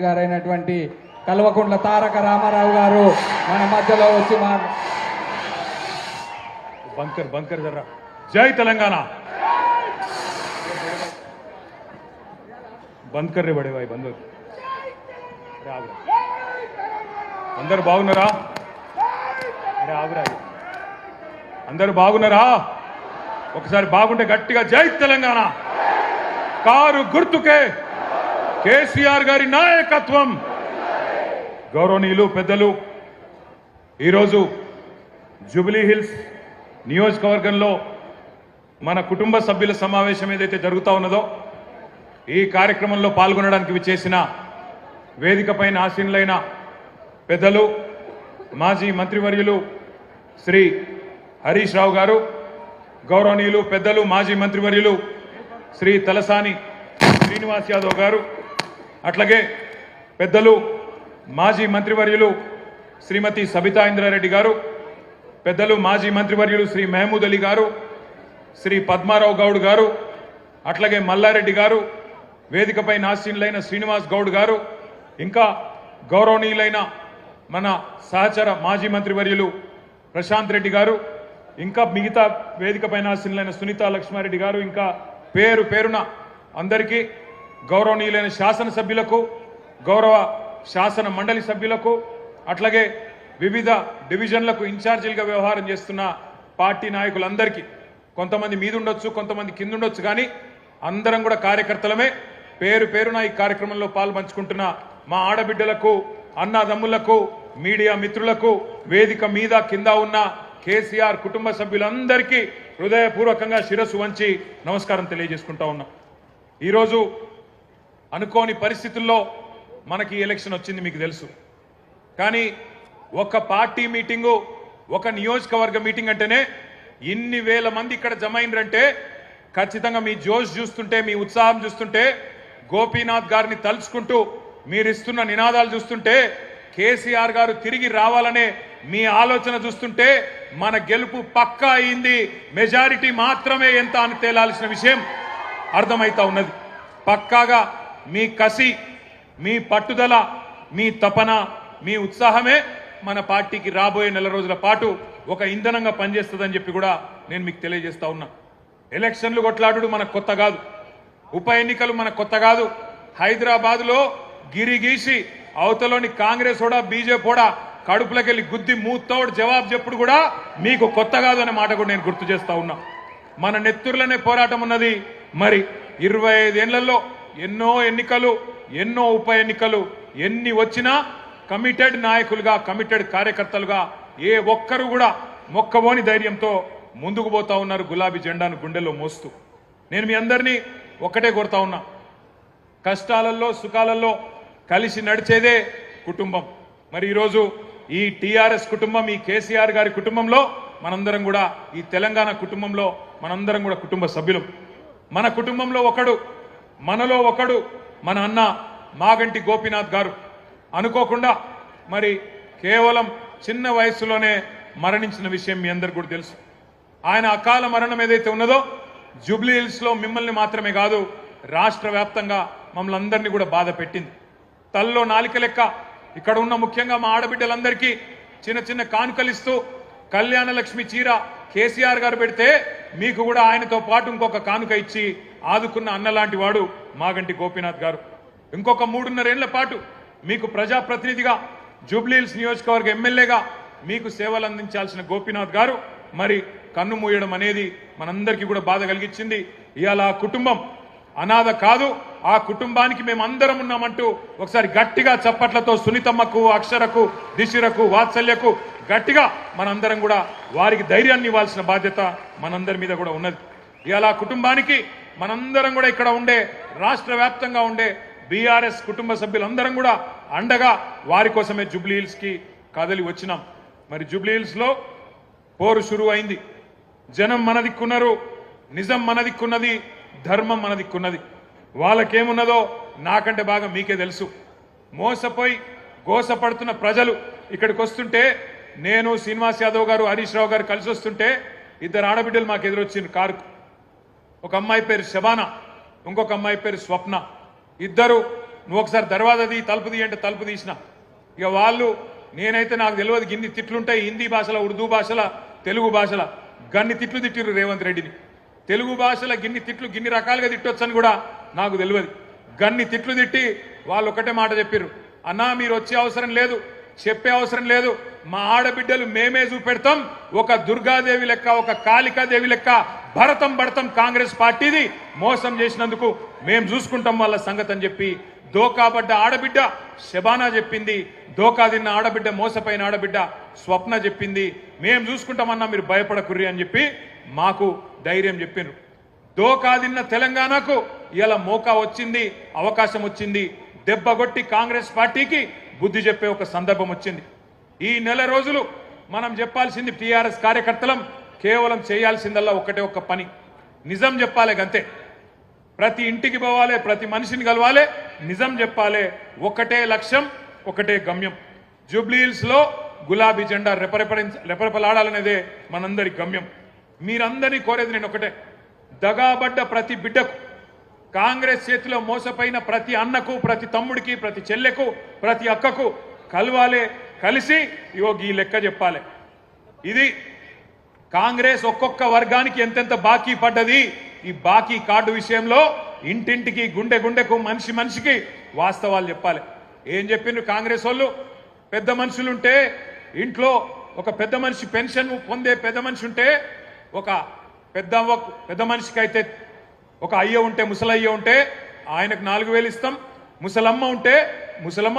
గారైనటువంటి కల్వకుంట్ల తారక రామారావు గారు మన మధ్యలో వచ్చి బంకర్ బంకర్ జర్రా జై తెలంగాణ బంద్ కర్రే బడే భాయ్ బంద్ అందరు బాగున్నారా అరే ఆగురా అందరు బాగున్నారా ఒకసారి బాగుంటే గట్టిగా జై తెలంగాణ కారు గుర్తుకే కేసీఆర్ గారి నాయకత్వం గౌరవనీయులు పెద్దలు ఈరోజు జూబ్లీ హిల్స్ నియోజకవర్గంలో మన కుటుంబ సభ్యుల సమావేశం ఏదైతే జరుగుతూ ఉన్నదో ఈ కార్యక్రమంలో పాల్గొనడానికి విచ్చేసిన వేదికపైన ఆసీనులైన పెద్దలు మాజీ మంత్రివర్యులు శ్రీ హరీష్ రావు గారు, గౌరవనీయులు పెద్దలు మాజీ మంత్రివర్యులు శ్రీ తలసాని శ్రీనివాస్ యాదవ్ గారు, అట్లాగే పెద్దలు మాజీ మంత్రివర్యులు శ్రీమతి సబితా ఇంద్రారెడ్డి గారు, పెద్దలు మాజీ మంత్రివర్యులు శ్రీ మహమూద్ అలీ గారు, శ్రీ పద్మారావు గౌడ్ గారు, అట్లాగే మల్లారెడ్డి గారు, వేదికపై ఆసీనులైన శ్రీనివాస్ గౌడ్ గారు, ఇంకా గౌరవనీయులైన మన సహచర మాజీ మంత్రివర్యులు ప్రశాంత్ రెడ్డి గారు, ఇంకా మిగతా వేదికపై ఆసీనులైన సునీతా లక్ష్మారెడ్డి గారు, ఇంకా పేరు పేరున అందరికీ గౌరవనీయులైన శాసనసభ్యులకు, గౌరవ శాసన మండలి సభ్యులకు, అట్లాగే వివిధ డివిజన్లకు ఇన్ఛార్జీలుగా వ్యవహారం చేస్తున్న పార్టీ నాయకులందరికీ, కొంతమంది మీదుండొచ్చు కొంతమంది కిందుండొచ్చు కానీ అందరం కూడా కార్యకర్తలమే, పేరు పేరున ఈ కార్యక్రమంలో పాల్పంచుకుంటున్న మా ఆడబిడ్డలకు, అన్నదమ్ములకు, మీడియా మిత్రులకు, వేదిక మీద కింద ఉన్న కేసీఆర్ కుటుంబ సభ్యులందరికీ హృదయపూర్వకంగా శిరస్సు వంచి నమస్కారం తెలియజేసుకుంటా ఉన్నాం. ఈరోజు అనుకోని పరిస్థితుల్లో మనకి ఎలక్షన్ వచ్చింది మీకు తెలుసు. కానీ ఒక పార్టీ మీటింగు, ఒక నియోజకవర్గ మీటింగ్ అంటేనే ఇన్ని వేల మంది ఇక్కడ జమ అయినరంటే ఖచ్చితంగా మీ జోష్ చూస్తుంటే, మీ ఉత్సాహం చూస్తుంటే, గోపీనాథ్ గారిని తలుచుకుంటూ మీరిస్తున్న నినాదాలు చూస్తుంటే, కేసీఆర్ గారు తిరిగి రావాలనే మీ ఆలోచన చూస్తుంటే మన గెలుపు పక్కా అయింది, మెజారిటీ మాత్రమే ఎంత అని తేలాల్సిన విషయం అర్థమైతా ఉన్నది. పక్కాగా మీ కసి, మీ పట్టుదల, మీ తపన, మీ ఉత్సాహమే మన పార్టీకి రాబోయే నెల రోజుల పాటు ఒక ఇంధనంగా పనిచేస్తుందని చెప్పి కూడా నేను మీకు తెలియజేస్తా ఉన్నా. ఎలక్షన్లు కొట్లాడు మనకు కొత్త కాదు, ఉప ఎన్నికలు మనకు కొత్త కాదు. హైదరాబాద్లో గిరిగీసి అవతలోని కాంగ్రెస్ కూడా బీజేపీ కూడా కడుపులకెళ్ళి గుద్ది మూతోడు జవాబు చెప్పుడు కూడా మీకు కొత్త కాదు అనే మాట కూడా నేను గుర్తు చేస్తా ఉన్నా. మన నెత్తుర్లనే పోరాటం ఉన్నది. మరి 25 ఏళ్లలో ఎన్నో ఎన్నికలు, ఎన్నో ఉప ఎన్నికలు, ఎన్ని వచ్చినా కమిటెడ్ నాయకులుగా, కమిటెడ్ కార్యకర్తలుగా ఏ ఒక్కరు కూడా మొక్కబోని ధైర్యంతో ముందుకు పోతా ఉన్నారు, గులాబీ జెండాను గుండెల్లో మోస్తూ. నేను మీ అందరినీ ఒక్కటే కోరుతా ఉన్నా, కష్టాలలో సుఖాలలో కలిసి నడిచేదే కుటుంబం. మరి ఈరోజు ఈ టీఆర్ఎస్ కుటుంబం, ఈ కేసీఆర్ గారి కుటుంబంలో మనందరం కూడా, ఈ తెలంగాణ కుటుంబంలో మనందరం కూడా కుటుంబ సభ్యులు. మన కుటుంబంలో ఒకడు, మనలో ఒకడు మన అన్న మాగంటి గోపీనాథ్ గారు అనుకోకుండా మరి కేవలం చిన్న వయసులోనే మరణించిన విషయం మీ అందరికి కూడా తెలుసు. ఆయన అకాల మరణం ఏదైతే ఉన్నదో జూబ్లీ హిల్స్లో మిమ్మల్ని మాత్రమే కాదు, రాష్ట్ర వ్యాప్తంగా మమ్మల్ని అందరినీ కూడా బాధ పెట్టింది. తల్లో నాలిక లెక్క ఇక్కడ ఉన్న ముఖ్యంగా మా ఆడబిడ్డలందరికీ చిన్న చిన్న కానుకలిస్తూ కళ్యాణ లక్ష్మి చీర కేసీఆర్ గారు పెడితే మీకు కూడా ఆయనతో పాటు ఇంకొక కానుక ఇచ్చి ఆదుకున్న అన్నలాంటి వాడు మాగంటి గోపీనాథ్ గారు. ఇంకొక 3.5 ఏళ్ల పాటు మీకు ప్రజాప్రతినిధిగా, జూబ్లీహిల్స్ నియోజకవర్గ ఎమ్మెల్యేగా మీకు సేవలు అందించాల్సిన గోపీనాథ్ గారు మరి కన్ను మూయడం అనేది మనందరికీ కూడా బాధ కలిగించింది. ఇవాళ ఆ కుటుంబం అనాథ కాదు, ఆ కుటుంబానికి మేము అందరం ఉన్నామంటూ ఒకసారి గట్టిగా చప్పట్లతో సునీతమ్మకు, అక్షరకు, దిశిరకు, వాత్సల్యకు గట్టిగా మనందరం కూడా వారికి ధైర్యాన్ని ఇవ్వాల్సిన బాధ్యత మనందరి మీద కూడా ఉన్నది. ఇవాళ ఆ కుటుంబానికి మనందరం కూడా ఇక్కడ ఉండే, రాష్ట్ర వ్యాప్తంగా ఉండే బీఆర్ఎస్ కుటుంబ సభ్యులందరం కూడా అండగా వారి కోసమే జూబ్లీ హిల్స్కి కదలి వచ్చినాం. మరి జూబ్లీ హిల్స్లో పోరు షురు అయింది. జనం మన దిక్కున్నారు, నిజం మన దిక్కున్నది, ధర్మం మన దిక్కున్నది. వాళ్ళకేమున్నదో నాకంటే బాగా మీకే తెలుసు. మోసపోయి గోసపడుతున్న ప్రజలు ఇక్కడికి వస్తుంటే, నేను శ్రీనివాస్ యాదవ్ గారు, హరీష్ రావు గారు కలిసి వస్తుంటే 2 ఆడబిడ్డలు మాకు ఎదురొచ్చింది కారుకు. ఒక అమ్మాయి పేరు శబానా, ఇంకొక అమ్మాయి పేరు స్వప్న. ఇద్దరు నువ్వు ఒకసారి దర్వాజా తీ తలుపు తీ అంటే తలుపు తీసిన. ఇక వాళ్ళు నేనైతే నాకు తెలియదు గిన్ని తిట్లుంటాయి హిందీ భాషలో ఉర్దూ భాషల తెలుగు భాషల గన్ని తిట్లు తిట్టిరు రేవంత్ రెడ్డిని. తెలుగు భాషల గిన్ని తిట్లు గిన్ని రకాలుగా తిట్టొచ్చని కూడా నాకు తెలియదు. గన్ని తిట్లు తిట్టి వాళ్ళు ఒకటే మాట చెప్పిర్రు, అన్నా మీరు వచ్చే అవసరం లేదు, చెప్పే అవసరం లేదు, మా ఆడబిడ్డలు మేమే చూపెడతాం, ఒక దుర్గాదేవి లెక్క ఒక కాళికాదేవి లెక్క భరతం భరతం కాంగ్రెస్ పార్టీది మోసం చేసినందుకు మేం చూసుకుంటాం వాళ్ళ సంగతి అని చెప్పి దోకాబడ్డ ఆడబిడ్డ శబానా చెప్పింది, దోకా తిన్న ఆడబిడ్డ మోసపోయిన ఆడబిడ్డ స్వప్న చెప్పింది, మేం చూసుకుంటామన్నా మీరు భయపడకుర్రి అని చెప్పి మాకు ధైర్యం చెప్పిండ్రు. దోకా తిన్న తెలంగాణకు ఇలా మోకా వచ్చింది, అవకాశం వచ్చింది, దెబ్బగొట్టి కాంగ్రెస్ పార్టీకి బుద్ధి చెప్పే ఒక సందర్భం వచ్చింది. ఈ నెల రోజులు మనం చెప్పాల్సింది టీఆర్ఎస్ కార్యకర్తలం కేవలం చేయాల్సిందల్లా ఒకటే ఒక్క పని, నిజం చెప్పాలి గంతే. ప్రతి ఇంటికి పోవాలి, ప్రతి మనిషిని కలవాలి, నిజం చెప్పాలి. ఒకటే లక్ష్యం, ఒకటే గమ్యం. జూబ్లీహిల్స్ లో గులాబీ జెండా రెపరెపలాడాలనేదే మనందరి గమ్యం. మీరందరినీ కోరేది నేను ఒకటే, దగాబడ్డ ప్రతి బిడ్డకు, కాంగ్రెస్ చేతిలో మోసపోయిన ప్రతి అన్నకు, ప్రతి తమ్ముడికి, ప్రతి చెల్లెకు, ప్రతి అక్కకు కలవాలే, కలిసి ఇగో ఈ లెక్క చెప్పాలి. ఇది కాంగ్రెస్ ఒక్కొక్క వర్గానికి ఎంతెంత బాకీ పడ్డది, ఈ బాకీ కార్డు విషయంలో ఇంటింటికి గుండె గుండెకు మనిషి మనిషికి వాస్తవాలు చెప్పాలి. ఏం చెప్పిండ్రు కాంగ్రెస్ వాళ్ళు, పెద్ద మనుషులుంటే ఇంట్లో ఒక పెద్ద మనిషి పెన్షన్ పొందే పెద్ద మనిషి ఉంటే, ఒక పెద్ద మనిషికి అయితే ఒక అయ్య ఉంటే ముసలయ్య ఉంటే ఆయనకు 4000 ఇస్తాం, ముసలమ్మ ఉంటే ముసలమ్మ